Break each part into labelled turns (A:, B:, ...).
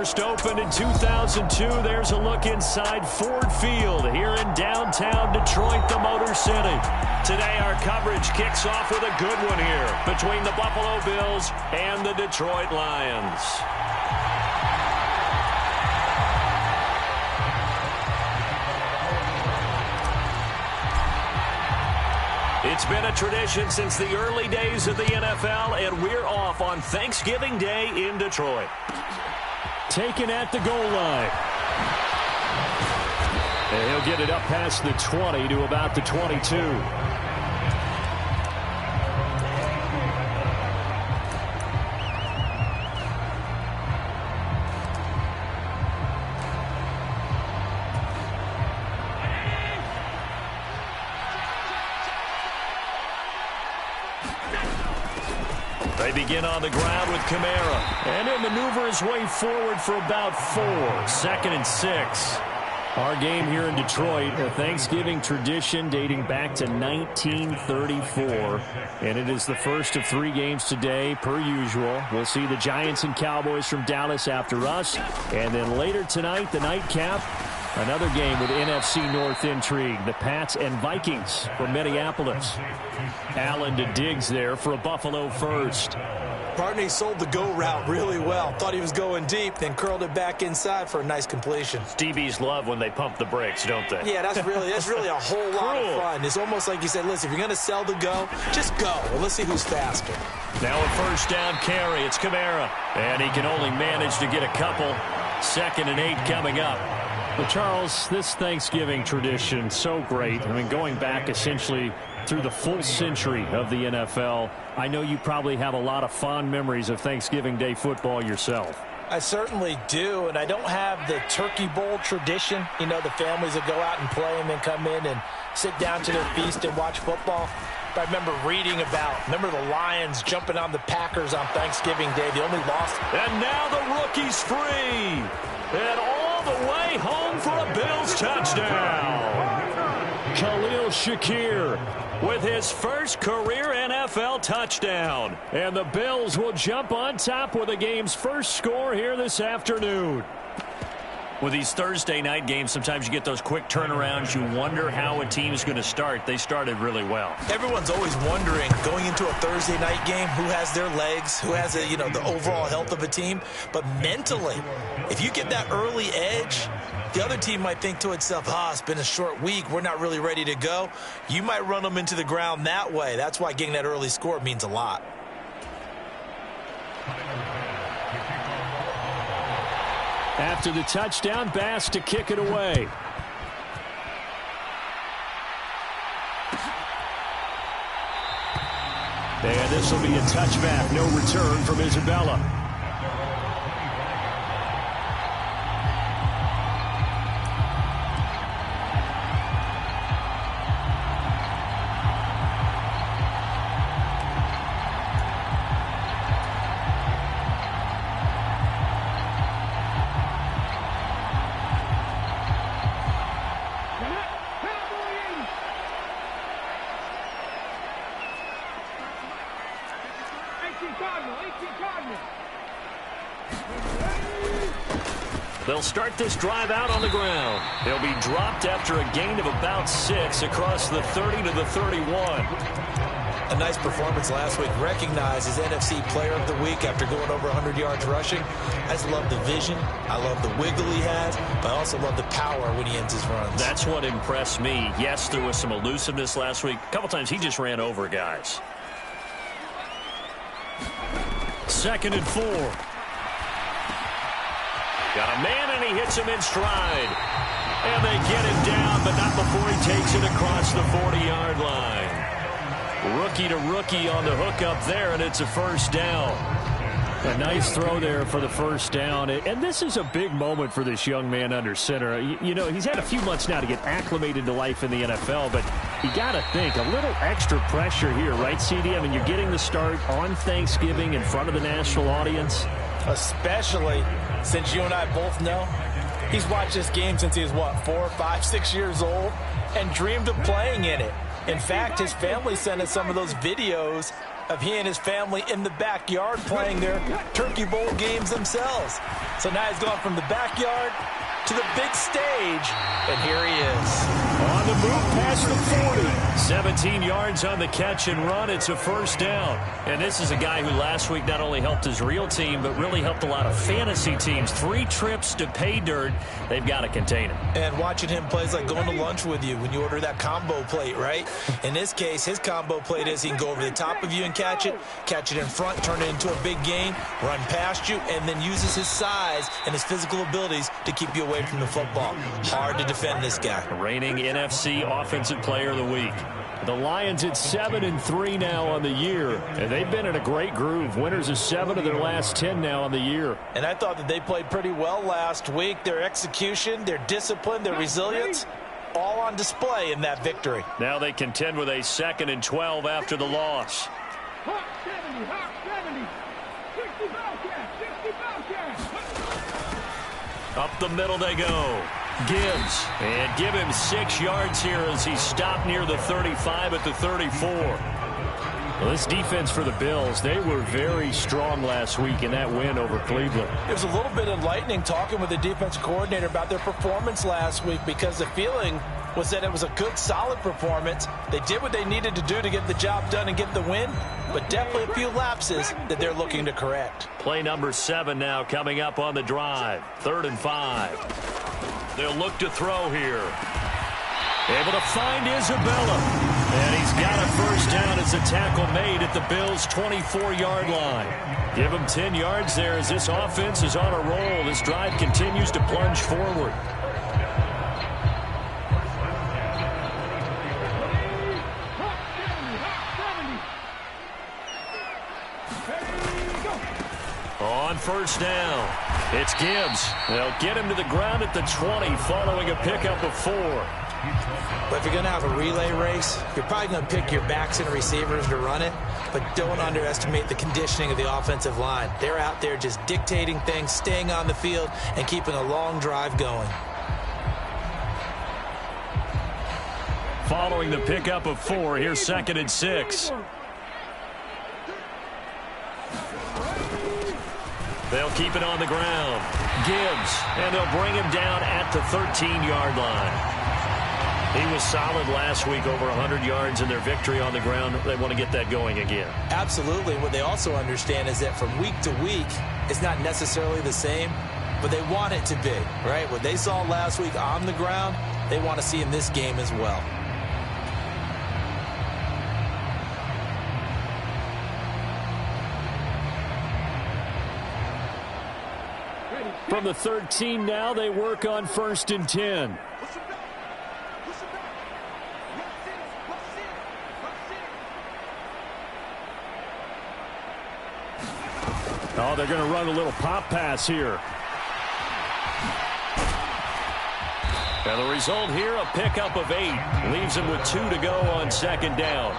A: First opened in 2002. There's a look inside Ford Field here in downtown Detroit, the Motor City. Today our coverage kicks off with a good one here between the Buffalo Bills and the Detroit Lions. It's been a tradition since the early days of the NFL, and we're off on Thanksgiving Day in Detroit. Taken at the goal line. And he'll get it up past the 20 to about the 22. They begin on the ground with Kamara. And he'll maneuver his way forward for about 4. 2nd and 6. Our game here in Detroit, a Thanksgiving tradition dating back to 1934. And it is the first of 3 games today, per usual. We'll see the Giants and Cowboys from Dallas after us. And then later tonight, the nightcap, another game with NFC North intrigue. The Pats and Vikings from Minneapolis. Allen to Diggs there for a Buffalo first.
B: Partney sold the go route really well. Thought he was going deep, then curled it back inside for a nice completion.
A: DBs love when they pump the brakes, don't they?
B: Yeah, that's really a whole lot of fun. It's almost like you said, listen, if you're going to sell the go, just go. And let's see who's faster.
A: Now a first down carry. It's Kamara. And he can only manage to get a couple. 2nd and 8 coming up. Well, Charles, this Thanksgiving tradition, so great. I mean, going back essentially through the full century of the NFL, I know you probably have a lot of fond memories of Thanksgiving Day football yourself.
B: I certainly do, and I don't have the Turkey Bowl tradition. You know, the families that go out and play and then come in and sit down to their feast and watch football. But I remember reading remember the Lions jumping on the Packers on Thanksgiving Day. The only loss.
A: And now the rookie's free. And all the way home for a Bills touchdown. Khalil Shakir with his first career NFL touchdown. And the Bills will jump on top with the game's first score here this afternoon. With these Thursday night games, sometimes you get those quick turnarounds. You wonder how a team is going to start. They started really well.
B: Everyone's always wondering, going into a Thursday night game, who has their legs, who has the overall health of a team. But mentally, if you get that early edge, the other team might think to itself, it's been a short week, we're not really ready to go. You might run them into the ground that way. That's why getting that early score means a lot.
A: After the touchdown, Bass to kick it away. And this will be a touchback. No return from Isabella. They'll start this drive out on the ground. They'll be dropped after a gain of about 6 across the 30 to the 31.
B: A nice performance last week. Recognized as NFC Player of the Week after going over 100 yards rushing. I just love the vision. I love the wiggle he has, but I also love the power when he ends his runs.
A: That's what impressed me. Yes, there was some elusiveness last week. A couple times he just ran over guys. 2nd and 4. Got a man, and he hits him in stride. And they get him down, but not before he takes it across the 40-yard line. Rookie to rookie on the hook up there, and it's a first down. A nice throw there for the first down. And this is a big moment for this young man under center. You know, he's had a few months now to get acclimated to life in the NFL, but you got to think, a little extra pressure here, right, CD? I mean, you're getting the start on Thanksgiving in front of the national audience.
B: Especially since you and I both know he's watched this game since he was, 4, 5, 6 years old and dreamed of playing in it. In fact, his family sent us some of those videos of he and his family in the backyard playing their Turkey Bowl games themselves. So now he's gone from the backyard to the big stage, and here he is.
A: On the move past the 40. 17 yards on the catch and run. It's a first down. And this is a guy who last week not only helped his real team, but really helped a lot of fantasy teams. 3 trips to pay dirt. They've got to contain him.
B: And watching him play is like going to lunch with you when you order that combo plate, right? In this case, his combo plate is he can go over the top of you and catch it in front, turn it into a big gain, run past you, and then uses his size and his physical abilities to keep you away from the football. Hard to defend this guy.
A: Reigning NFC Offensive Player of the Week. The Lions at 7-3 now on the year, and they've been in a great groove. Winners of 7 of their last 10 now on the year.
B: And I thought that they played pretty well last week. Their execution, their discipline, their resilience, all on display in that victory.
A: Now they contend with a 2nd and 12 after the loss. Up the middle they go. Gibbs, and give him 6 yards here as he's stopped near the 35 at the 34. Well, this defense for the Bills, they were very strong last week in that win over Cleveland.
B: It was a little bit enlightening talking with the defense coordinator about their performance last week, because the feeling was that it was a good, solid performance. They did what they needed to do to get the job done and get the win, but definitely a few lapses that they're looking to correct.
A: Play number 7 now coming up on the drive. 3rd and 5. They'll look to throw here. Able to find Isabella. And he's got a first down as a tackle made at the Bills' 24-yard line. Give him 10 yards there as this offense is on a roll. This drive continues to plunge forward. On first down, it's Gibbs. They'll get him to the ground at the 20 following a pickup of 4.
B: But if you're going to have a relay race, you're probably going to pick your backs and receivers to run it, but don't underestimate the conditioning of the offensive line. They're out there just dictating things, staying on the field, and keeping a long drive going.
A: Following the pickup of 4, here's 2nd and 6. They'll keep it on the ground. Gibbs, and they'll bring him down at the 13-yard line. He was solid last week, over 100 yards in their victory on the ground. They want to get that going again.
B: Absolutely. What they also understand is that from week to week, it's not necessarily the same, but they want it to be, right? What they saw last week on the ground, they want to see in this game as well.
A: From the 13 now, they work on 1st and 10. Oh, they're going to run a little pop pass here. And the result here, a pickup of 8. Leaves them with 2 to go on 2nd down.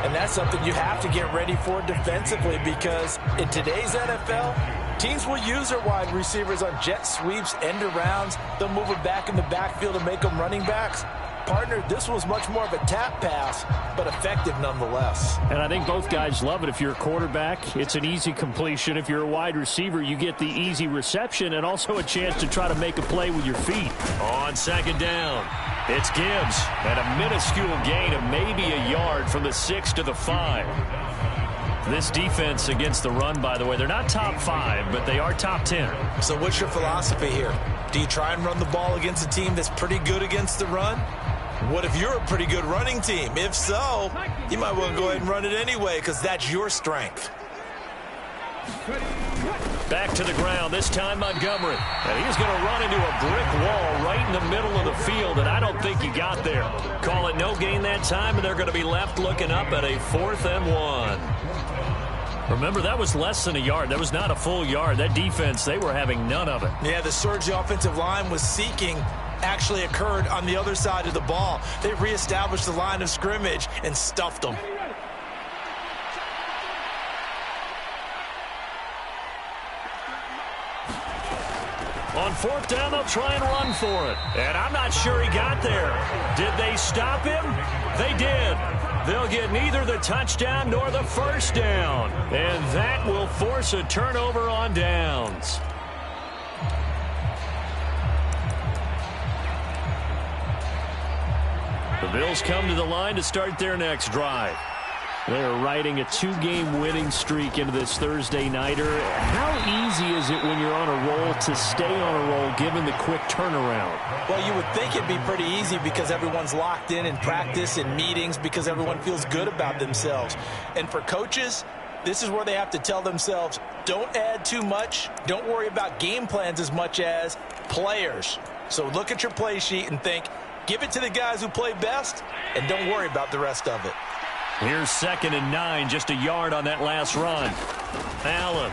B: And that's something you have to get ready for defensively, because in today's NFL, teams will use their wide receivers on jet sweeps, end arounds. They'll move it back in the backfield and make them running backs. Partner, this was much more of a tap pass, but effective nonetheless.
A: And I think both guys love it. If you're a quarterback, it's an easy completion. If you're a wide receiver, you get the easy reception and also a chance to try to make a play with your feet. On 2nd down, it's Gibbs, and a minuscule gain of maybe a yard from the 6 to the 5. This defense against the run, by the way, they're not top 5, but they are top 10.
B: So what's your philosophy here? Do you try and run the ball against a team that's pretty good against the run? What if you're a pretty good running team? If so, you might want to go ahead and run it anyway, because that's your strength.
A: Back to the ground, this time Montgomery. And he's going to run into a brick wall right in the middle of the field, and I don't think he got there. Call it no gain that time, and they're going to be left looking up at a 4th and 1. Remember, that was less than a yard. That was not a full yard. That defense, they were having none of it.
B: Yeah, the surge the offensive line was seeking actually occurred on the other side of the ball. They reestablished the line of scrimmage and stuffed them.
A: On On fourth down, they'll try and run for it. And I'm not sure he got there. Did they stop him? They did. They'll get neither the touchdown nor the first down. And that will force a turnover on downs. The Bills come to the line to start their next drive. They're riding a 2-game winning streak into this Thursday nighter. How easy is it when you're on a roll to stay on a roll given the quick turnaround?
B: Well, you would think it'd be pretty easy because everyone's locked in practice and meetings because everyone feels good about themselves. And for coaches, this is where they have to tell themselves, don't add too much. Don't worry about game plans as much as players. So look at your play sheet and think, give it to the guys who play best, and don't worry about the rest of it.
A: Here's 2nd and 9, just a yard on that last run. Allen.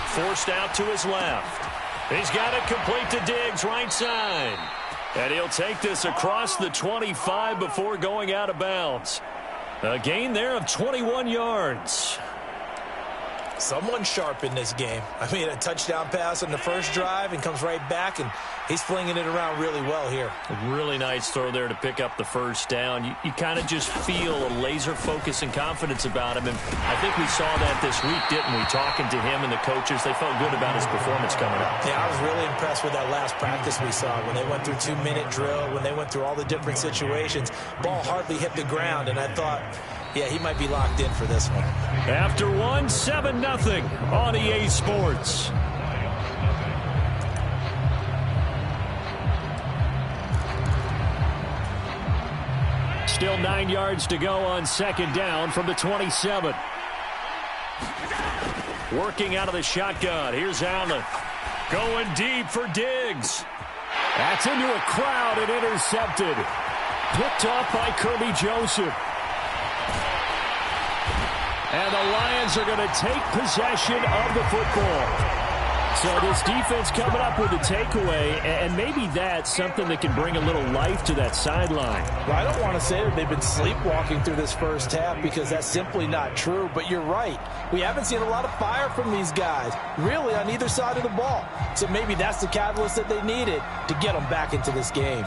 A: Forced out to his left. He's got it complete to Diggs, right side. And he'll take this across the 25 before going out of bounds. A gain there of 21 yards.
B: Someone sharp in this game. I mean, a touchdown pass on the first drive and comes right back, and he's flinging it around really well here.
A: A really nice throw there to pick up the first down. You kind of just feel a laser focus and confidence about him, and I think we saw that this week, didn't we? Talking to him and the coaches, they felt good about his performance coming up.
B: Yeah, I was really impressed with that last practice we saw when they went through 2-minute drill, when they went through all the different situations. Ball hardly hit the ground, and I thought, yeah, he might be locked in for this one.
A: After one, 7-0 on EA Sports. Still 9 yards to go on 2nd down from the 27. Working out of the shotgun. Here's Allen. Going deep for Diggs. That's into a crowd and intercepted. Picked off by Kirby Joseph. And the Lions are going to take possession of the football. So this defense coming up with a takeaway, and maybe that's something that can bring a little life to that sideline.
B: Well, I don't want to say that they've been sleepwalking through this first half because that's simply not true, but you're right. We haven't seen a lot of fire from these guys, really, on either side of the ball. So maybe that's the catalyst that they needed to get them back into this game.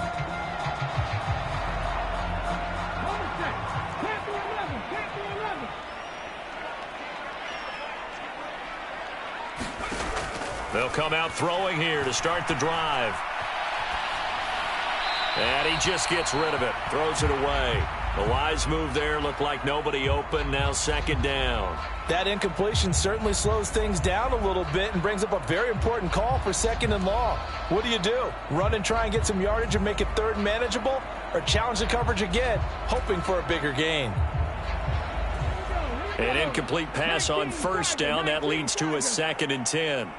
A: They'll come out throwing here to start the drive. And he just gets rid of it. Throws it away. The wise move there. Looked like nobody open. Now 2nd down.
B: That incompletion certainly slows things down a little bit and brings up a very important call for 2nd and long. What do? Run and try and get some yardage and make it 3rd manageable? Or challenge the coverage again, hoping for a bigger gain?
A: An incomplete pass on 1st down. That leads to a 2nd and 10.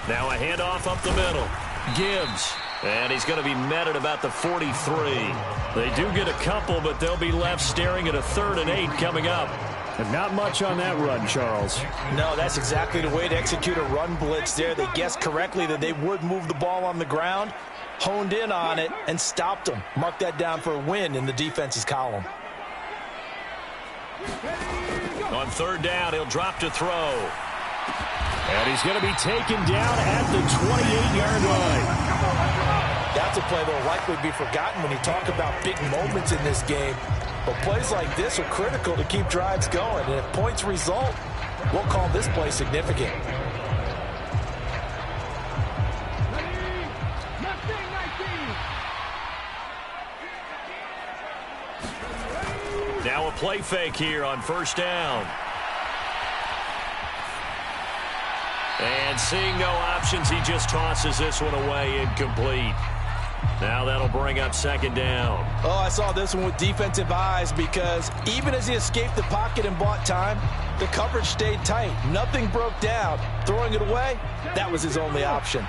A: Now a handoff up the middle. Gibbs. And he's going to be met at about the 43. They do get a couple, but they'll be left staring at a 3rd and 8 coming up. And not much on that run, Charles.
B: No, that's exactly the way to execute a run blitz there. They guessed correctly that they would move the ball on the ground, honed in on it, and stopped them. Mark that down for a win in the defense's column.
A: On 3rd down, he'll drop to throw. And he's going to be taken down at the 28-yard line.
B: That's a play that will likely be forgotten when you talk about big moments in this game. But plays like this are critical to keep drives going. And if points result, we'll call this play significant.
A: Now a play fake here on 1st down. And seeing no options, he just tosses this one away, incomplete. Now that'll bring up 2nd down.
B: Oh, I saw this one with defensive eyes because even as he escaped the pocket and bought time, the coverage stayed tight. Nothing broke down. Throwing it away, that was his only option.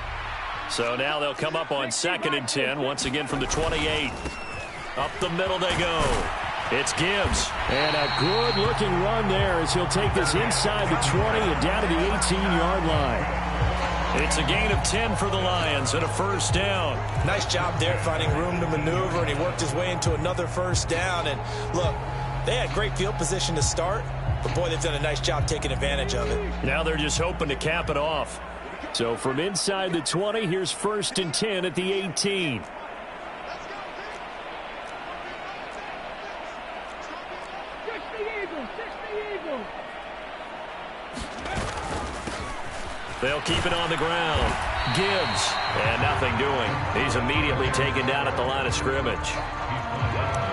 A: So now they'll come up on 2nd and 10, once again from the 28. Up the middle they go. It's Gibbs. And a good-looking run there as he'll take this inside the 20 and down to the 18-yard line. It's a gain of 10 for the Lions and a 1st down.
B: Nice job there finding room to maneuver, and he worked his way into another 1st down. And look, they had great field position to start. But, boy, they've done a nice job taking advantage of it.
A: Now they're just hoping to cap it off. So from inside the 20, here's 1st and 10 at the 18. They'll keep it on the ground. Gibbs, and nothing doing. He's immediately taken down at the line of scrimmage.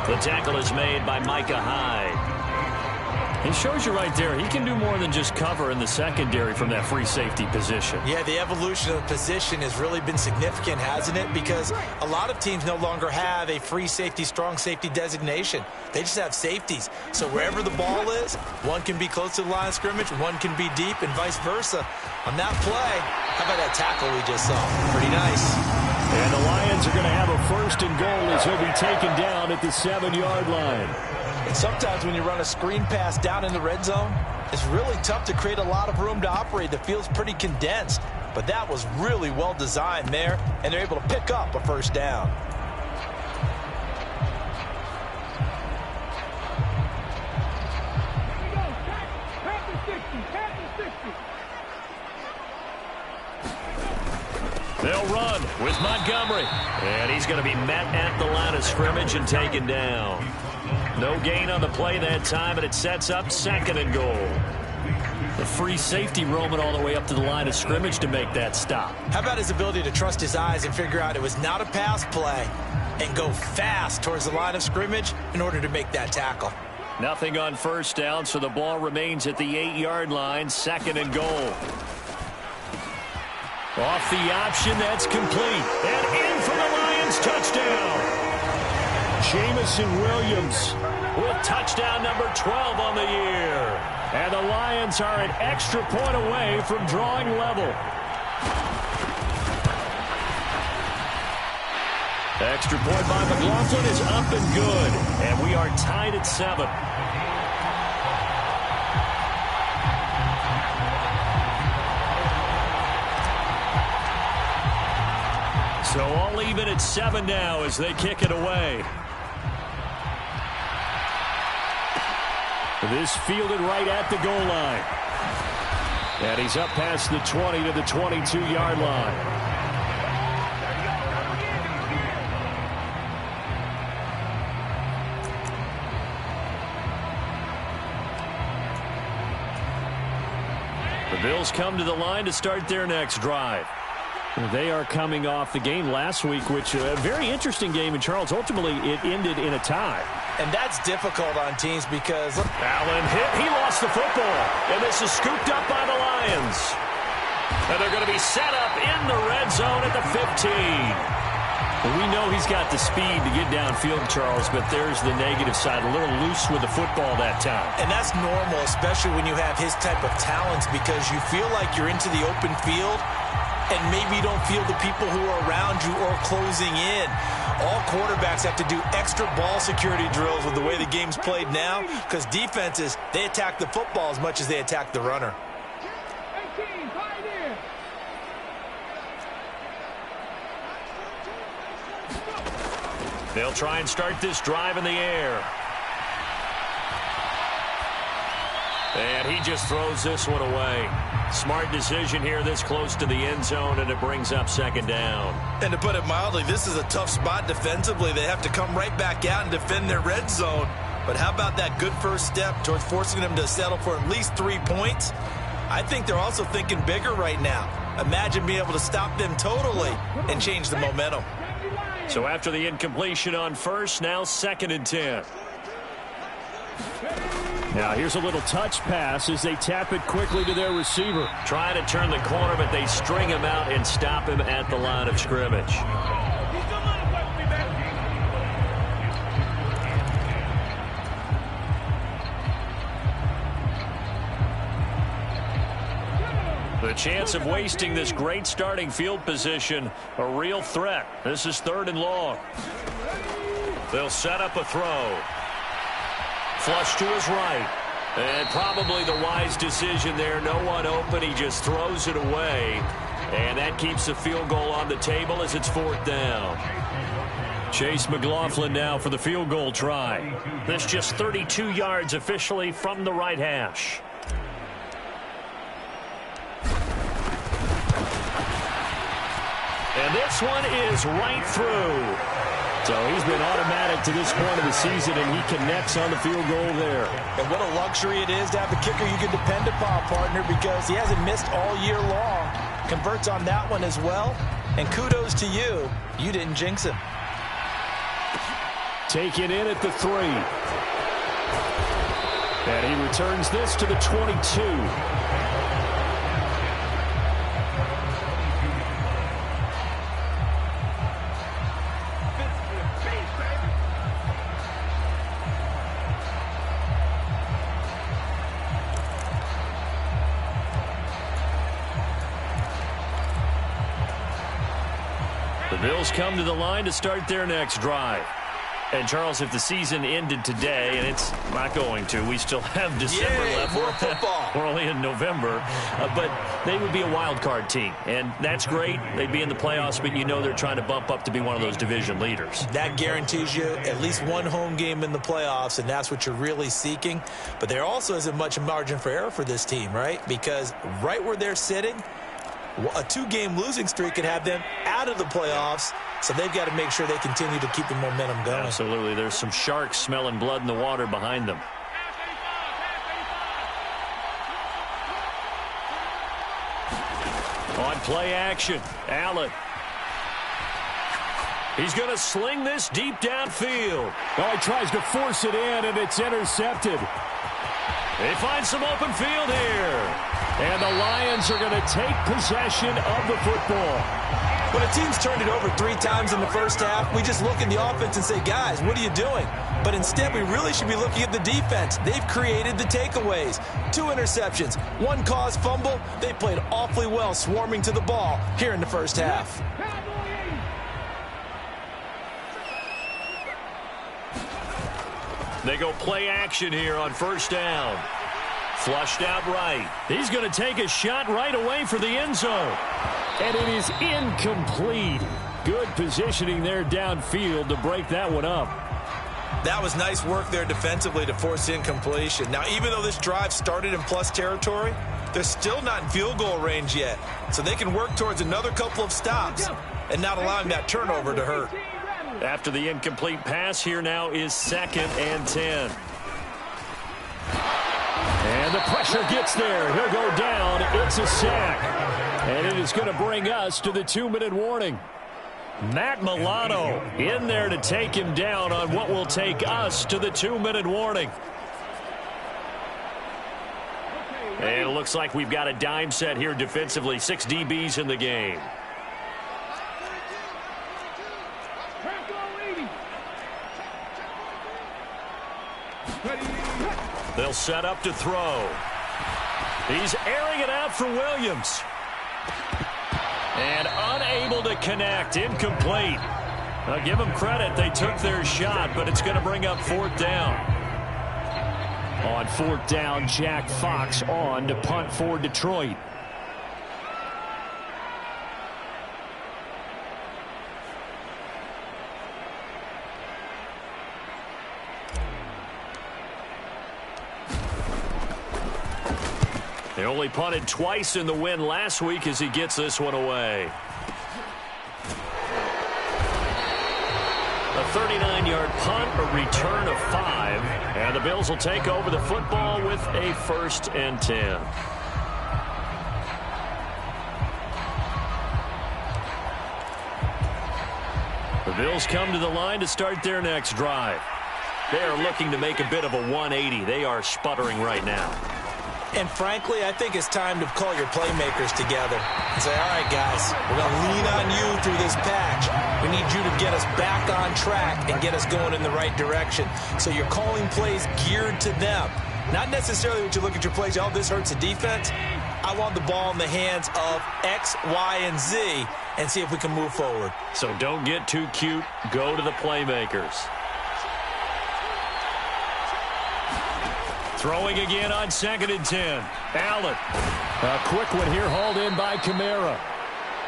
A: The tackle is made by Micah Hyde. He shows you right there, he can do more than just cover in the secondary from that free safety position.
B: Yeah, the evolution of the position has really been significant, hasn't it? Because a lot of teams no longer have a free safety, strong safety designation. They just have safeties. So wherever the ball is, one can be close to the line of scrimmage, one can be deep, and vice versa. On that play, how about that tackle we just saw? Pretty nice.
A: And the Lions are going to have a 1st and goal as he'll be taken down at the 7-yard line.
B: And sometimes when you run a screen pass down in the red zone, it's really tough to create a lot of room to operate. The field's pretty condensed. But that was really well designed there, and they're able to pick up a 1st down.
A: They'll run with Montgomery. And he's going to be met at the line of scrimmage and taken down. No gain on the play that time, and it sets up 2nd and goal. The free safety roaming all the way up to the line of scrimmage to make that stop.
B: How about his ability to trust his eyes and figure out it was not a pass play and go fast towards the line of scrimmage in order to make that tackle.
A: Nothing on 1st down, so the ball remains at the 8-yard line, 2nd and goal. Off the option, that's complete. And in for the Lions, touchdown. Jamison Williams with touchdown number 12 on the year. And the Lions are an extra point away from drawing level. Extra point by McLaughlin is up and good. And we are tied at 7. So all even at 7 now as they kick it away. This fielded right at the goal line. And he's up past the 20 to the 22-yard line. The Bills come to the line to start their next drive. They are coming off the game last week, which a very interesting game in Charles. Ultimately, it ended in a tie.
B: And that's difficult on teams because
A: Allen hit. He lost the football. And this is scooped up by the Lions. And they're going to be set up in the red zone at the 15. And we know he's got the speed to get downfield, Charles, but there's the negative side. A little loose with the football that time.
B: And that's normal, especially when you have his type of talents, because you feel like you're into the open field and maybe you don't feel the people who are around you or closing in. All quarterbacks have to do extra ball security drills with the way the game's played now, because defenses, they attack the football as much as they attack the runner.
A: They'll try and start this drive in the air. And he just throws this one away. Smart decision here this close to the end zone, and it brings up 2nd down.
B: And to put it mildly, this is a tough spot defensively. They have to come right back out and defend their red zone. But how about that good first step towards forcing them to settle for at least 3 points? I think they're also thinking bigger right now. Imagine being able to stop them totally and change the momentum.
A: So after the incompletion on 1st, now 2nd and 10. Now here's a little touch pass as they tap it quickly to their receiver. Trying to turn the corner, but they string him out and stop him at the line of scrimmage. The chance of wasting this great starting field position, a real threat. This is 3rd and long. They'll set up a throw. Flush to his right. And probably the wise decision there. No one open. He just throws it away. And that keeps the field goal on the table as it's 4th down. Chase McLaughlin now for the field goal try. This just 32 yards officially from the right hash. And this one is right through. So he's been automatic to this point of the season, and he connects on the field goal there.
B: And what a luxury it is to have a kicker you can depend upon, partner, because he hasn't missed all year long. Converts on that one as well. And kudos to you. You didn't jinx him.
A: Taken in at the 3. And he returns this to the 22. The Bills come to the line to start their next drive. And, Charles, if the season ended today, and it's not going to, we still have December left.
B: More football.
A: We're only in November. But they would be a wild card team. And that's great. They'd be in the playoffs, but you know they're trying to bump up to be one of those division leaders.
B: That guarantees you at least one home game in the playoffs, and that's what you're really seeking. But there also isn't much margin for error for this team, right? Because right where they're sitting, a 2-game losing streak could have them out of the playoffs, so they've got to make sure they continue to keep the momentum going.
A: Absolutely. There's some sharks smelling blood in the water behind them. On play action, Allen. He's going to sling this deep downfield.
C: Oh, he tries to force it in, and it's intercepted.
A: They find some open field here. And the Lions are going to take possession of the football.
B: When a team's turned it over 3 times in the first half, we just look at the offense and say, guys, what are you doing? But instead, we really should be looking at the defense. They've created the takeaways. 2 interceptions, 1 caused fumble. They played awfully well swarming to the ball here in the first half.
A: They go play action here on first down. Flushed out right. He's going to take a shot right away for the end zone. And it is incomplete. Good positioning there downfield to break that one up.
B: That was nice work there defensively to force incompletion. Now, even though this drive started in plus territory, they're still not in field goal range yet. So they can work towards another couple of stops and not allowing that turnover to hurt.
A: After the incomplete pass, here now is 2nd and 10. And the pressure gets there. He'll go down. It's a sack. And it is going to bring us to the 2-minute warning. Matt Milano in there to take him down on what will take us to the 2-minute warning. And it looks like we've got a dime set here defensively. 6 DBs in the game. They'll set up to throw. He's airing it out for Williams. And unable to connect. Incomplete. I'll give them credit. They took their shot, but it's going to bring up 4th down. On 4th down, Jack Fox on to punt for Detroit. They only punted twice in the win last week as he gets this one away. A 39-yard punt, a return of 5. And the Bills will take over the football with a 1st and 10. The Bills come to the line to start their next drive. They are looking to make a bit of a 180. They are sputtering right now.
B: And frankly, I think it's time to call your playmakers together and say, all right, guys, we're going to lean on you through this patch. We need you to get us back on track and get us going in the right direction. So you're calling plays geared to them. Not necessarily when you look at your plays, oh, this hurts the defense. I want the ball in the hands of X, Y, and Z and see if we can move forward.
A: So don't get too cute. Go to the playmakers. Throwing again on 2nd and 10. Allen.
C: A quick one here hauled in by Kamara.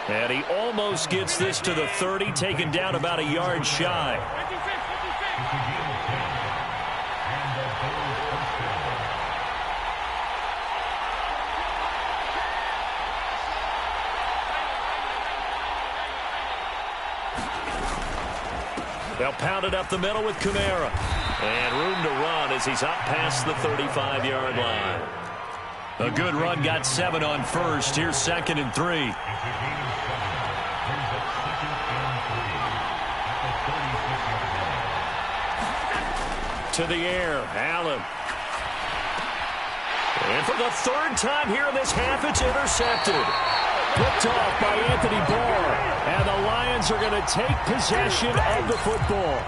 A: And he almost gets this to the 30, taken down about a yard shy. They'll pound it up the middle with Kamara. And room to run as he's up past the 35-yard line. A good run, got 7 on first. Here's 2nd and 3. To the air, Allen. And for the 3rd time here in this half, it's intercepted. Picked off by Anthony Barr. And the Lions are going to take possession of the football.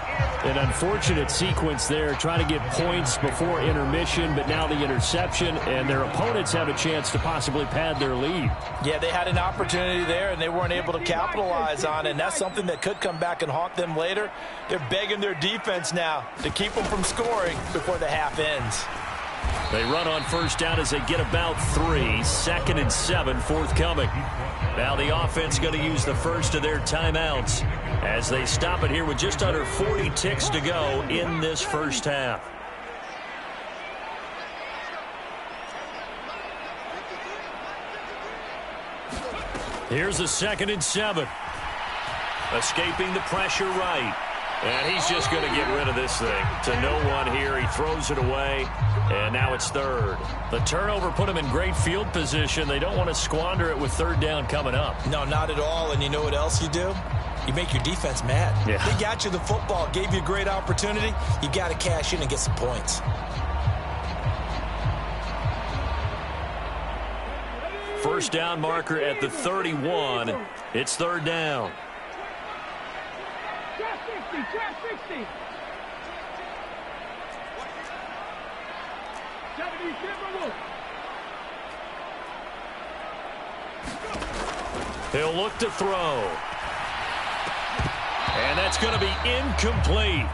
A: An unfortunate sequence there, trying to get points before intermission, but now the interception, and their opponents have a chance to possibly pad their lead.
B: Yeah, they had an opportunity there, and they weren't able to capitalize on it, and that's something that could come back and haunt them later. They're begging their defense now to keep them from scoring before the half ends.
A: They run on first down as they get about 3. 2nd and 7 forthcoming. Now the offense going to use the first of their timeouts as they stop it here with just under 40 ticks to go in this first half. Here's a 2nd and 7. Escaping the pressure right. And he's just going to get rid of this thing. To no one here. He throws it away. And now it's 3rd. The turnover put him in great field position. They don't want to squander it with 3rd down coming up.
B: No, not at all. And you know what else you do? You make your defense mad.
A: Yeah.
B: They got you the football, gave you a great opportunity. You got to cash in and get some points.
A: First down marker at the 31. It's 3rd down. He'll look to throw. And that's going to be incomplete.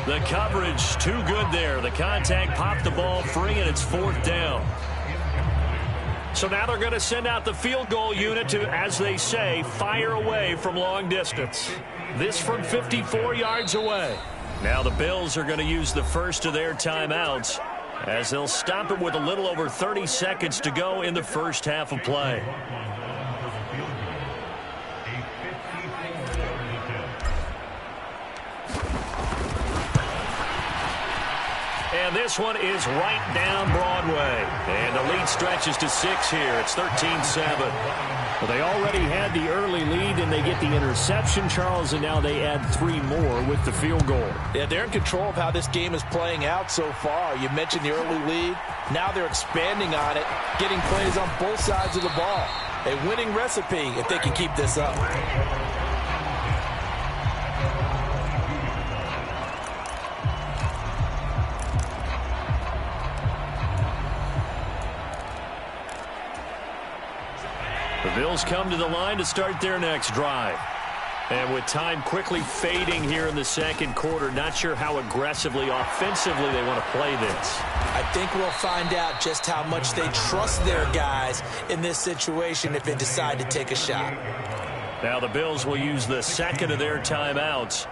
A: The coverage too good there. The contact popped the ball free, and it's 4th down. So now they're going to send out the field goal unit to, as they say, fire away from long distance. This from 54 yards away. Now the Bills are going to use the first of their timeouts as they'll stop it with a little over 30 seconds to go in the first half of play. And this one is right down Broadway. And the lead stretches to 6 here. It's 13-7. Well, they already had the early lead, and they get the interception, Charles, and now they add 3 more with the field goal.
B: Yeah, they're in control of how this game is playing out so far. You mentioned the early lead. Now they're expanding on it, getting plays on both sides of the ball. A winning recipe if they can keep this up.
A: The Bills come to the line to start their next drive. And with time quickly fading here in the second quarter, not sure how aggressively, offensively they want to play this.
B: I think we'll find out just how much they trust their guys in this situation if they decide to take a shot.
A: Now the Bills will use the second of their timeouts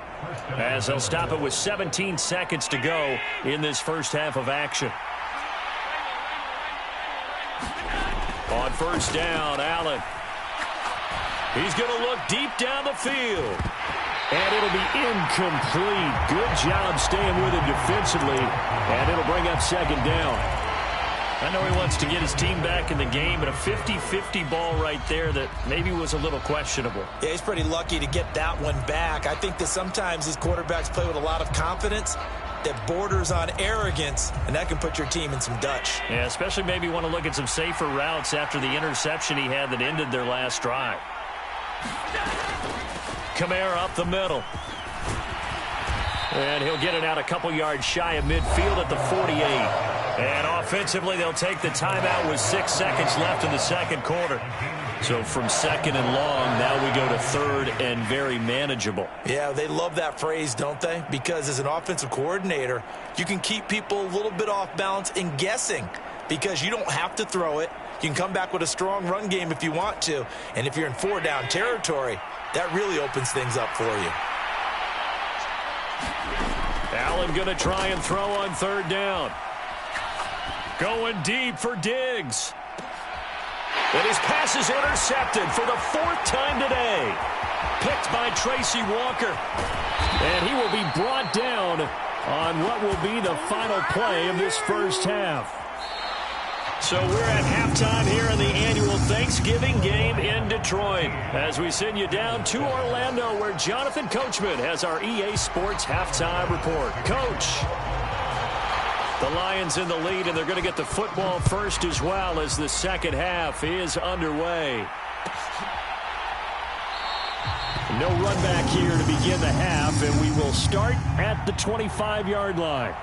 A: as they'll stop it with 17 seconds to go in this first half of action. On first down, Allen. He's going to look deep down the field. And it'll be incomplete. Good job staying with him defensively. And it'll bring up 2nd down. I know he wants to get his team back in the game, but a 50-50 ball right there that maybe was a little questionable.
B: Yeah, he's pretty lucky to get that one back. I think that sometimes these quarterbacks play with a lot of confidence that borders on arrogance, and that can put your team in some Dutch.
A: Yeah, especially maybe want to look at some safer routes after the interception he had that ended their last drive. Kamara up the middle. And he'll get it out a couple yards shy of midfield at the 48. And offensively, they'll take the timeout with 6 seconds left in the second quarter. So from 2nd and long, now we go to 3rd and very manageable.
B: Yeah, they love that phrase, don't they? Because as an offensive coordinator, you can keep people a little bit off balance and guessing because you don't have to throw it. You can come back with a strong run game if you want to. And if you're in 4-down territory, that really opens things up for you.
A: Allen going to try and throw on 3rd down. Going deep for Diggs. And his pass is intercepted for the 4th time today. Picked by Tracy Walker. And he will be brought down on what will be the final play of this first half. So we're at halftime here in the annual Thanksgiving game in Detroit, as we send you down to Orlando, where Jonathan Coachman has our EA Sports halftime report. Coach, the Lions in the lead, and they're going to get the football first as well as the second half is underway. No run back here to begin the half, and we will start at the 25-yard line.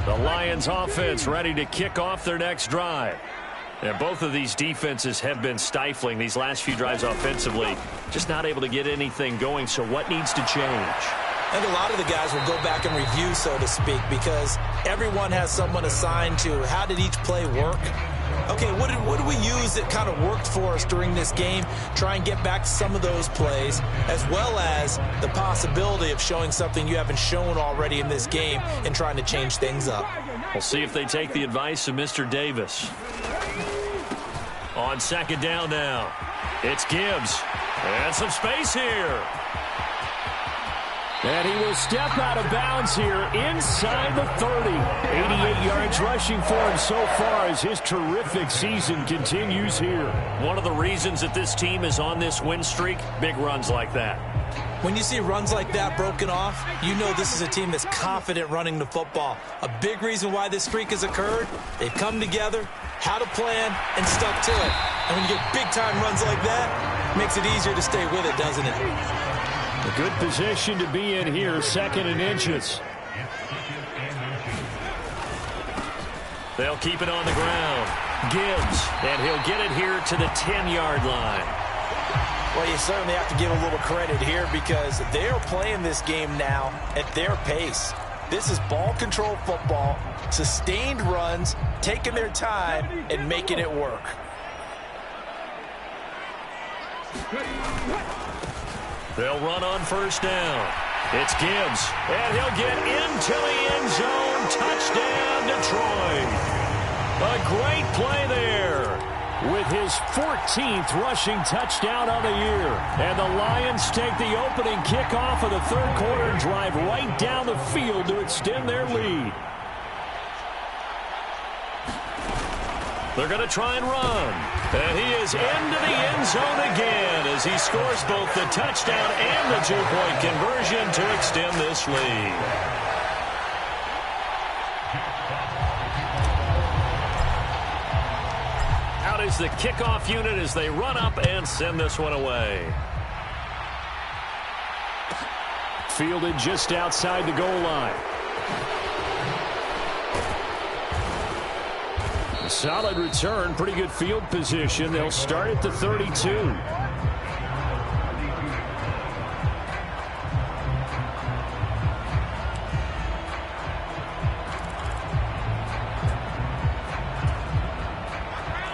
A: The Lions offense ready to kick off their next drive. And both of these defenses have been stifling these last few drives offensively. Just not able to get anything going, so what needs to change?
B: I think a lot of the guys will go back and review, so to speak, because everyone has someone assigned to how did each play work. Okay, what did we use that kind of worked for us during this game? Try and get back to some of those plays, as well as the possibility of showing something you haven't shown already in this game and trying to change things up.
A: We'll see if they take the advice of Mr. Davis. On 2nd down now, it's Gibbs. And some space here. And he will step out of bounds here inside the 30. 88 yards rushing for him so far as his terrific season continues here. One of the reasons that this team is on this win streak, big runs like that.
B: When you see runs like that broken off, you know this is a team that's confident running the football. A big reason why this streak has occurred, they've come together, had a plan, and stuck to it. And when you get big-time runs like that, it makes it easier to stay with it, doesn't it?
A: A good position to be in here, 2nd and inches. They'll keep it on the ground. Gibbs, and he'll get it here to the 10-yard line.
B: Well, you certainly have to give a little credit here because they're playing this game now at their pace. This is ball control football, sustained runs, taking their time, and making it work.
A: They'll run on 1st down. It's Gibbs, and he'll get into the end zone. Touchdown, Detroit. A great play there with his 14th rushing touchdown of the year. And the Lions take the opening kickoff of the 3rd quarter and drive right down the field to extend their lead. They're going to try and run. And he is into the end zone again as he scores both the touchdown and the 2-point conversion to extend this lead. Out is the kickoff unit as they run up and send this one away. Fielded just outside the goal line. Solid return, pretty good field position. They'll start at the 32.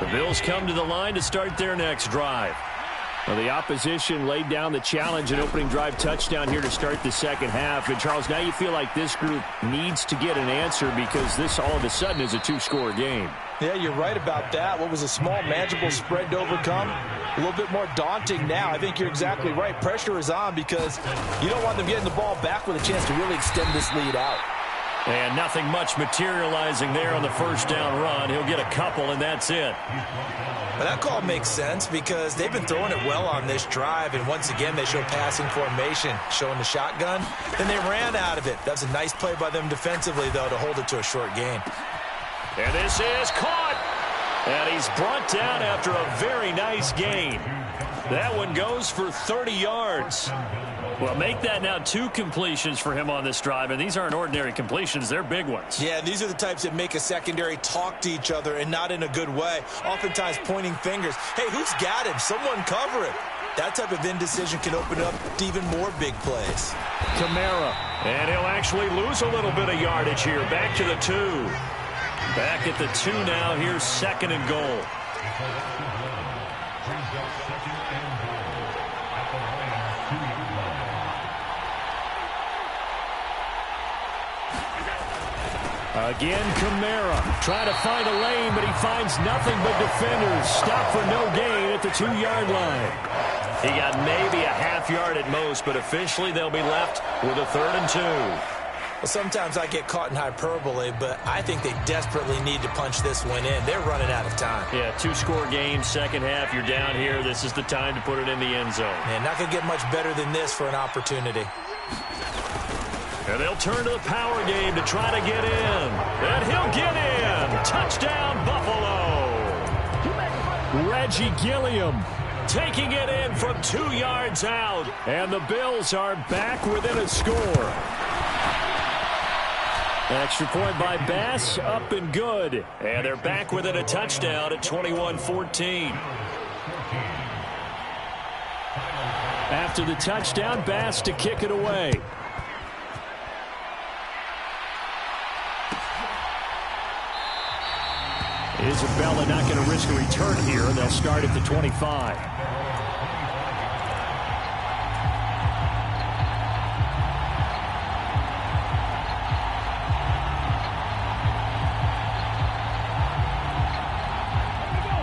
A: The Bills come to the line to start their next drive. Well, the opposition laid down the challenge and opening drive touchdown here to start the second half. And, Charles, now you feel like this group needs to get an answer because this all of a sudden is a 2-score game.
B: Yeah, you're right about that. What was a small, manageable spread to overcome, a little bit more daunting now. I think you're exactly right. Pressure is on because you don't want them getting the ball back with a chance to really extend this lead out.
A: And nothing much materializing there on the first down run. He'll get a couple, and that's it.
B: Well, that call makes sense because they've been throwing it well on this drive, and once again they show passing formation, showing the shotgun. Then they ran out of it. That was a nice play by them defensively, though, to hold it to a short gain.
A: And this is caught. And he's brought down after a very nice gain. That one goes for 30 yards. Well, make that now 2 completions for him on this drive, and these aren't ordinary completions. They're big ones.
B: Yeah, these are the types that make a secondary talk to each other and not in a good way. Oftentimes pointing fingers. Hey, who's got him? Someone cover it. That type of indecision can open up to even more big plays.
A: Kamara, and he'll actually lose a little bit of yardage here. Back to the 2. Back at the 2 now. Here's 2nd and goal. Again, Kamara trying to find a lane, but he finds nothing but defenders. Stop for no gain at the 2-yard line. He got maybe a half yard at most, but officially they'll be left with a 3rd and 2.
B: Well, sometimes I get caught in hyperbole, but I think they desperately need to punch this one in. They're running out of time.
A: Yeah, 2-score game, second half. You're down here. This is the time to put it in the end zone.
B: Man, not going to get much better than this for an opportunity.
A: And they'll turn to the power game to try to get in. And he'll get in. Touchdown, Buffalo. Reggie Gilliam taking it in from 2 yards out. And the Bills are back within a score. Extra point by Bass, up and good. And they're back within a touchdown at 21-14. After the touchdown, Bass to kick it away. Isabella not going to risk a return here. They'll start at the 25.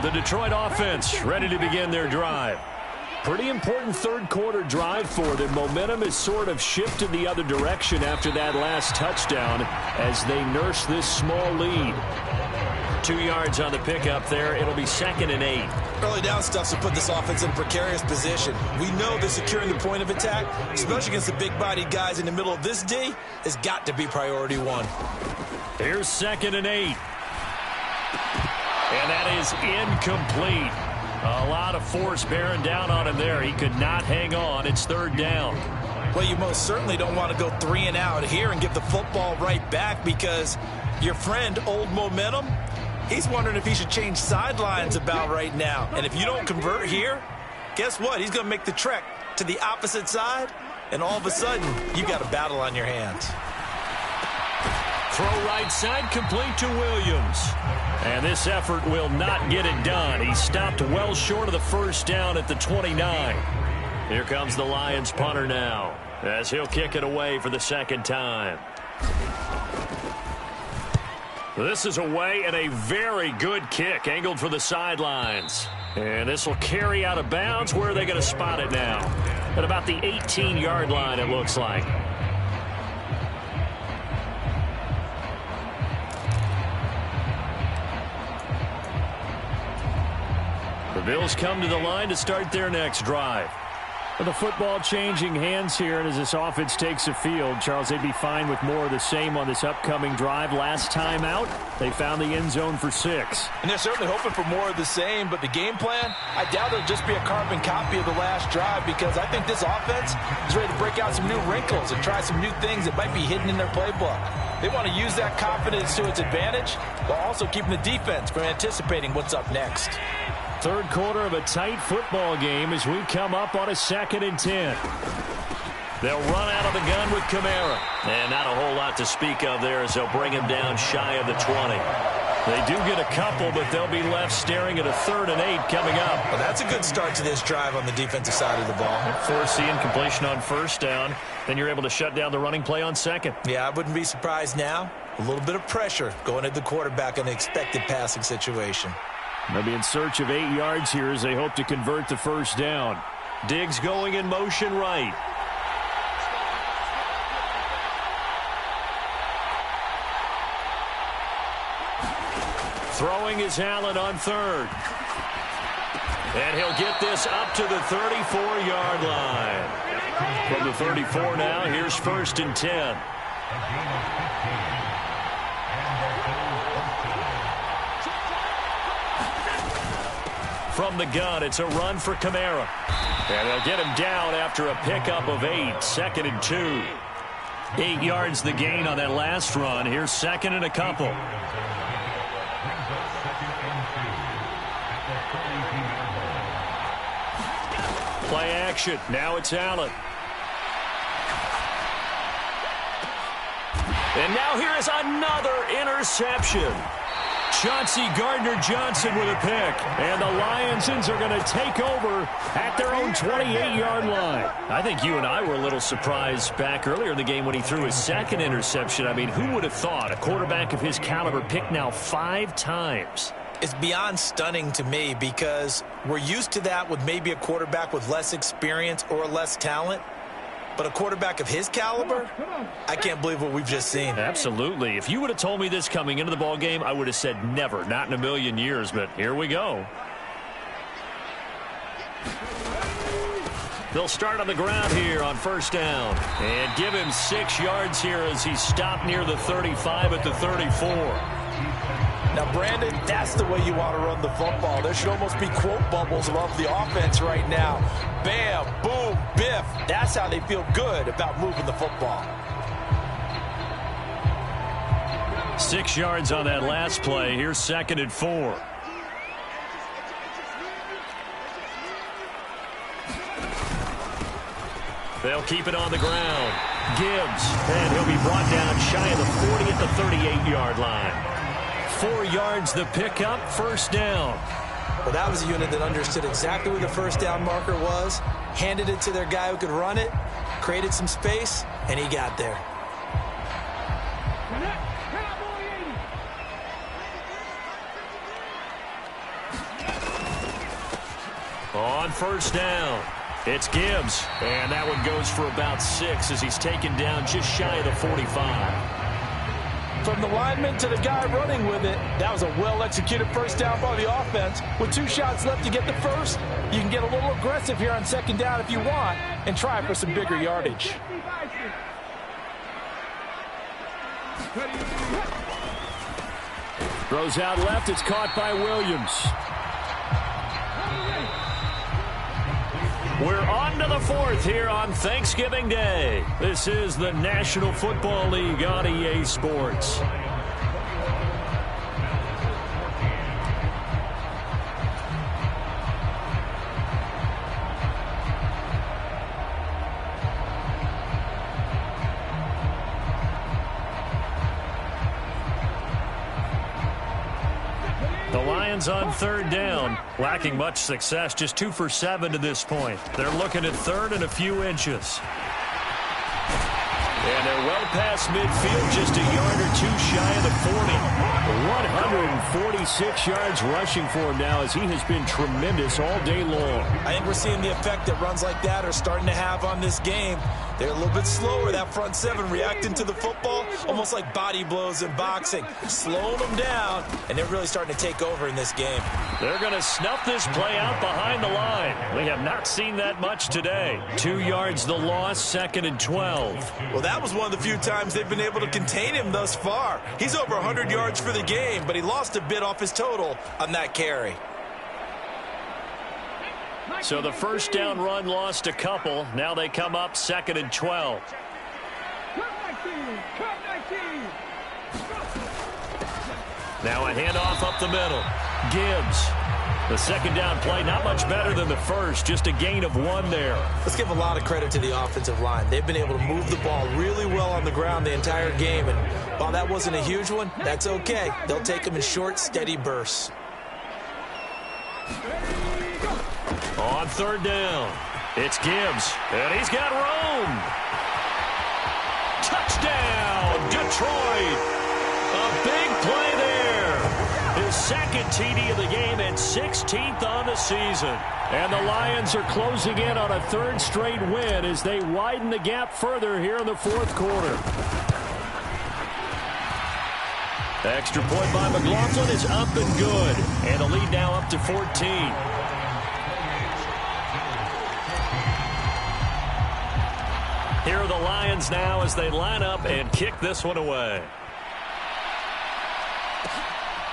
A: The Detroit offense ready to begin their drive. Pretty important third-quarter drive for them. Momentum has sort of shifted the other direction after that last touchdown as they nurse this small lead. 2 yards on the pickup there. It'll be 2nd and 8.
B: Early down stuff to put this offense in a precarious position. We know that securing the point of attack, especially against the big-bodied guys in the middle of this D, has got to be priority 1.
A: Here's 2nd and 8. And that is incomplete. A lot of force bearing down on him there. He could not hang on. It's 3rd down.
B: Well, you most certainly don't want to go 3 and out here and give the football right back because your friend, Old Momentum, he's wondering if he should change sidelines about right now. And if you don't convert here, guess what? He's going to make the trek to the opposite side, and all of a sudden, you got a battle on your hands.
A: Throw right side, complete to Williams. And this effort will not get it done. He stopped well short of the 1st down at the 29. Here comes the Lions punter now as he'll kick it away for the 2nd time. This is away and a very good kick angled for the sidelines. And this will carry out of bounds. Where are they going to spot it now? At about the 18-yard line, it looks like. The Bills come to the line to start their next drive. With the football changing hands here, and as this offense takes the field, Charles, they'd be fine with more of the same on this upcoming drive. Last time out, they found the end zone for 6.
D: And they're certainly hoping for more of the same, but the game plan, I doubt it'll just be a carbon copy of the last drive because I think this offense is ready to break out some new wrinkles and try some new things that might be hidden in their playbook. They want to use that confidence to its advantage while also keeping the defense from anticipating what's up next.
A: 3rd quarter of a tight football game as we come up on a 2nd and 10. They'll run out of the gun with Kamara. And not a whole lot to speak of there as they'll bring him down shy of the 20. They do get a couple, but they'll be left staring at a 3rd and 8 coming up.
B: Well, that's a good start to this drive on the defensive side of the ball.
A: Force the incompletion on 1st down. Then you're able to shut down the running play on 2nd.
B: Yeah, I wouldn't be surprised now. A little bit of pressure going at the quarterback in an expected passing situation.
A: They'll be in search of 8 yards here as they hope to convert the 1st down. Diggs going in motion right. Throwing is Allen on 3rd. And he'll get this up to the 34-yard line. From the 34 now, here's 1st and 10. From the gun, it's a run for Kamara. And they'll get him down after a pickup of 8, 2nd and 2. 8 yards the gain on that last run. Here's 2nd and a couple. Play action. Now it's Allen. And now here is another interception. Chauncey Gardner-Johnson with a pick. And the Lions are going to take over at their own 28-yard line. I think you and I were a little surprised back earlier in the game when he threw his 2nd interception. I mean, who would have thought a quarterback of his caliber picked now 5 times?
B: It's beyond stunning to me because we're used to that with maybe a quarterback with less experience or less talent. But a quarterback of his caliber, I can't believe what we've just seen.
A: Absolutely. If you would have told me this coming into the ball game, I would have said never, not in a million years. But here we go. They'll start on the ground here on 1st down. And give him 6 yards here as he stopped near the 35 at the 34.
D: Now, Brandon, that's the way you want to run the football. There should almost be quote bubbles above the offense right now. Bam, boom, biff. That's how they feel good about moving the football.
A: 6 yards on that last play. Here's 2nd and 4. They'll keep it on the ground. Gibbs, and he'll be brought down shy of the 40 at the 38-yard line. 4 yards the pickup, 1st down.
B: Well, that was a unit that understood exactly where the 1st down marker was, handed it to their guy who could run it, created some space, and he got there.
A: On 1st down, it's Gibbs, and that one goes for about 6 as he's taken down just shy of the 45.
D: From the lineman to the guy running with it, that was a well-executed 1st down by the offense. With 2 shots left to get the first, you can get a little aggressive here on 2nd down if you want and try for some bigger yardage.
C: Throws out left. It's caught by Williams.
A: We're on to the 4th here on Thanksgiving Day. This is the National Football League on EA Sports. The Lions on 3rd down, lacking much success, just 2 for 7 to this point. They're looking at 3rd and a few inches. And they're well past midfield, just a yard or 2 shy of the 40.
C: 146 yards rushing for him now as he has been tremendous all day long.
B: I think we're seeing the effect that runs like that are starting to have on this game. They're a little bit slower, that front 7, reacting to the football, almost like body blows in boxing, slowing them down, and they're really starting to take over in this game.
A: They're going to snuff this play out behind the line. We have not seen that much today. 2 yards the loss, 2nd and 12.
B: Well, that was one of the few times they've been able to contain him thus far. He's over 100 yards for the game, but he lost a bit off his total on that carry.
A: So the 1st down run lost a couple. Now they come up 2nd and 12. Now a handoff up the middle. Gibbs. The 2nd down play, not much better than the first. Just a gain of 1 there.
B: Let's give a lot of credit to the offensive line. They've been able to move the ball really well on the ground the entire game. And while that wasn't a huge one, that's okay. They'll take them in short, steady bursts.
A: On 3rd down, it's Gibbs, and he's got room. Touchdown, Detroit. A big play there. His 2nd TD of the game and 16th on the season.
C: And the Lions are closing in on a 3rd straight win as they widen the gap further here in the 4th quarter.
A: Extra point by McLaughlin is up and good. And the lead now up to 14. Here are the Lions now as they line up and kick this one away.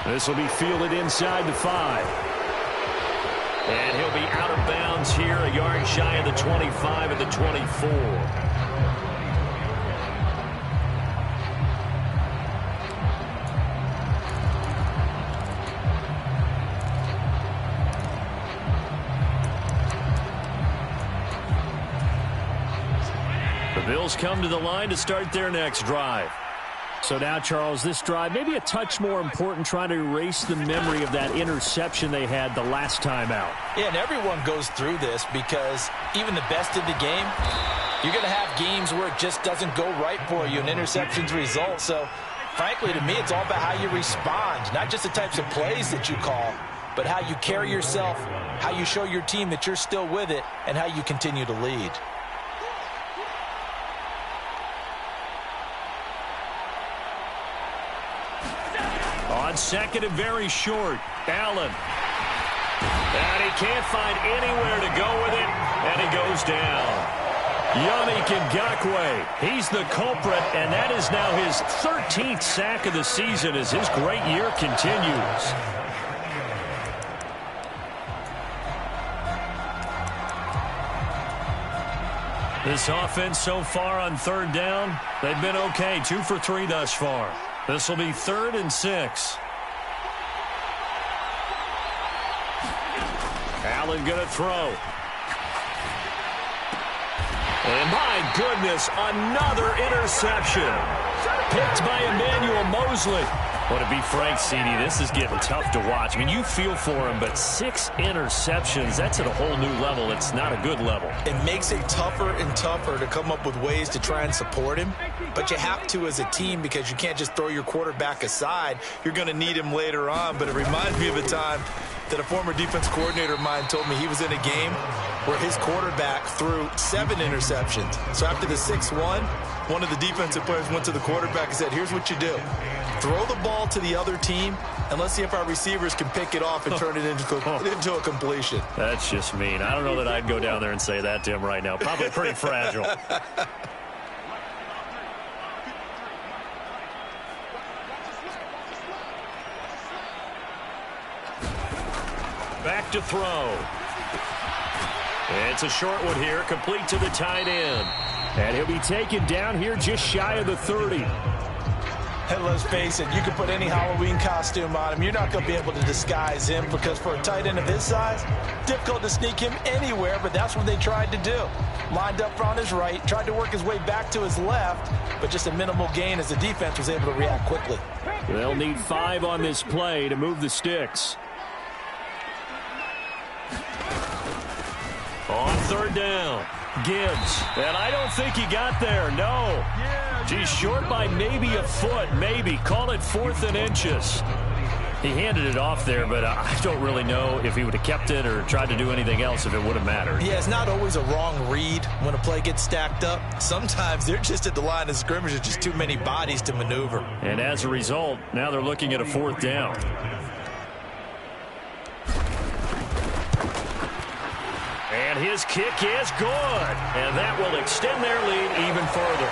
C: This will be fielded inside the 5.
A: And he'll be out of bounds here, a yard shy of the 25 at the 24. The Bills come to the line to start their next drive. So now, Charles, this drive maybe a touch more important, trying to erase the memory of that interception they had the last time out.
D: Yeah, and everyone goes through this because even the best in the game, you're going to have games where it just doesn't go right for you and interceptions result. So, frankly, to me, it's all about how you respond, not just the types of plays that you call, but how you carry yourself, how you show your team that you're still with it, and how you continue to lead.
A: On second and very short, Allen. And he can't find anywhere to go with it, and he goes down. Yannick Ngakoue, he's the culprit, and that is now his 13th sack of the season as his great year continues. This offense so far on third down, they've been okay, 2 for 3 thus far. This will be 3rd and 6. Allen going to throw. And my goodness, another interception. Picked by Emmanuel Mosley. Well, to be frank, CD, this is getting tough to watch. I mean, you feel for him, but 6 interceptions, that's at a whole new level. It's not a good level.
B: It makes it tougher and tougher to come up with ways to try and support him. But you have to as a team because you can't just throw your quarterback aside. You're going to need him later on. But it reminds me of a time that a former defense coordinator of mine told me he was in a game where his quarterback threw 7 interceptions. So after the 6-1, one of the defensive players went to the quarterback and said, here's what you do. Throw the ball to the other team, and let's see if our receivers can pick it off and turn it into a completion.
A: That's just mean. I don't know that I'd go down there and say that to him right now. Probably pretty fragile. Back to throw. It's a short one here, complete to the tight end. And he'll be taken down here just shy of the 30.
D: And let's face it, you can put any Halloween costume on him. You're not going to be able to disguise him because for a tight end of his size, difficult to sneak him anywhere, but that's what they tried to do. Lined up on his right, tried to work his way back to his left, but just a minimal gain as the defense was able to react quickly.
A: They'll need 5 on this play to move the sticks. On third down, Gibbs. And I don't think he got there, no. He's short by maybe a foot, maybe. Call it 4th and inches. He handed it off there, but I don't really know if he would have kept it or tried to do anything else if it would have mattered.
B: Yeah, it's not always a wrong read when a play gets stacked up. Sometimes they're just at the line of scrimmage. There's just too many bodies to maneuver.
A: And as a result, now they're looking at a 4th down. And his kick is good. And that will extend their lead even further.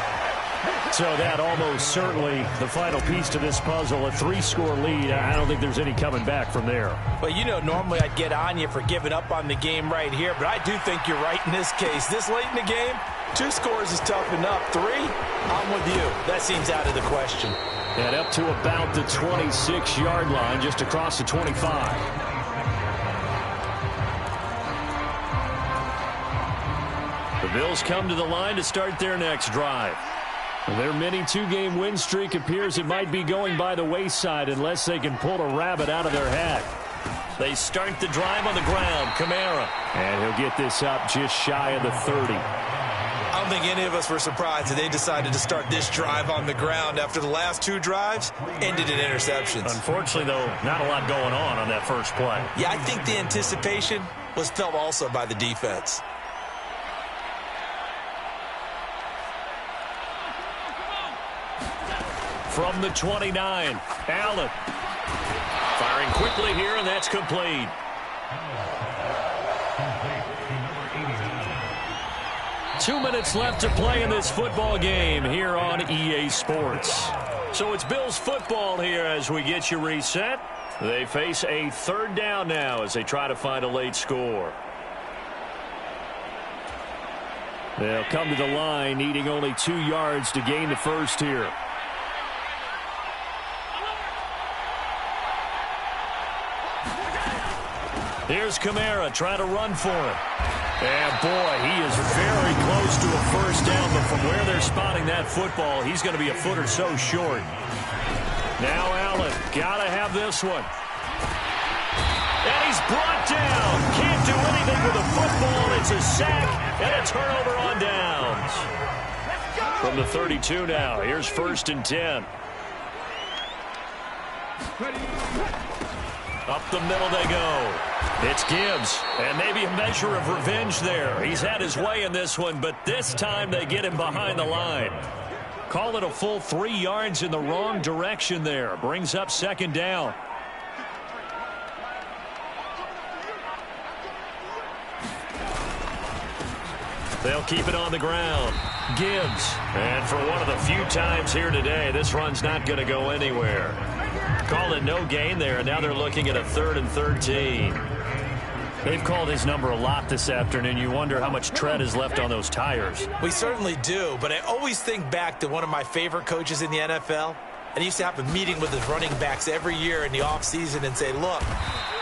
A: So that almost certainly the final piece to this puzzle, a 3-score lead. I don't think there's any coming back from there.
D: Well, you know, normally I'd get on you for giving up on the game right here, but I do think you're right in this case. This late in the game, 2 scores is tough enough. 3, I'm with you. That seems out of the question.
A: And up to about the 26-yard line, just across the 25. The Bills come to the line to start their next drive. Their mini 2-game win streak appears it might be going by the wayside unless they can pull a rabbit out of their hat. They start the drive on the ground. Kamara. And he'll get this up just shy of the 30.
B: I don't think any of us were surprised that they decided to start this drive on the ground after the last 2 drives ended in interceptions.
A: Unfortunately, though, not a lot going on that first play.
B: Yeah, I think the anticipation was felt also by the defense.
A: From the 29, Allen. Firing quickly here, and that's complete. Two minutes left to play in this football game here on EA Sports. So it's Bills football here as we get you reset. They face a third down now as they try to find a late score. They'll come to the line needing only 2 yards to gain the first here. Here's Kamara trying to run for it. And, boy, he is very close to a first down, but from where they're spotting that football, he's going to be a foot or so short. Now Allen, got to have this one. And he's brought down. Can't do anything with the football. It's a sack and a turnover on downs. From the 32 now, here's 1st and 10. Up the middle they go. It's Gibbs, and maybe a measure of revenge there. He's had his way in this one, but this time they get him behind the line. Call it a full 3 yards in the wrong direction there. Brings up 2nd down. They'll keep it on the ground. Gibbs. And for one of the few times here today, this run's not going to go anywhere. Call it no gain there, and now they're looking at a 3rd and 13. They've called his number a lot this afternoon. You wonder how much tread is left on those tires.
B: We certainly do, but I always think back to one of my favorite coaches in the NFL. And he used to have a meeting with his running backs every year in the offseason and say, look,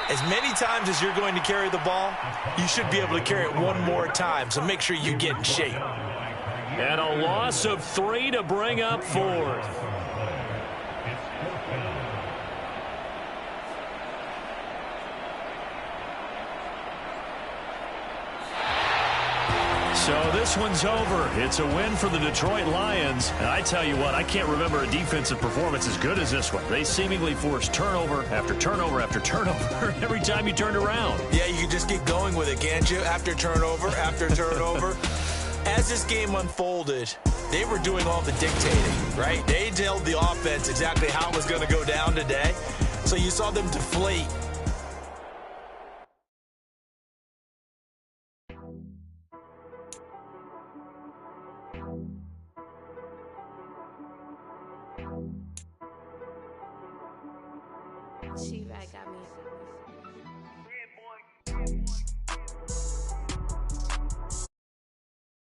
B: as many times as you're going to carry the ball, you should be able to carry it one more time, so make sure you get in shape.
A: And a loss of 3 to bring up 4th. So this one's over. It's a win for the Detroit Lions. And I tell you what, I can't remember a defensive performance as good as this one. They seemingly forced turnover after turnover after turnover every time you turned around.
B: Yeah, you can just get going with it, can't you? After turnover, after turnover. As this game unfolded, they were doing all the dictating, right? They told the offense exactly how it was going to go down today. So you saw them deflate.
E: She got me.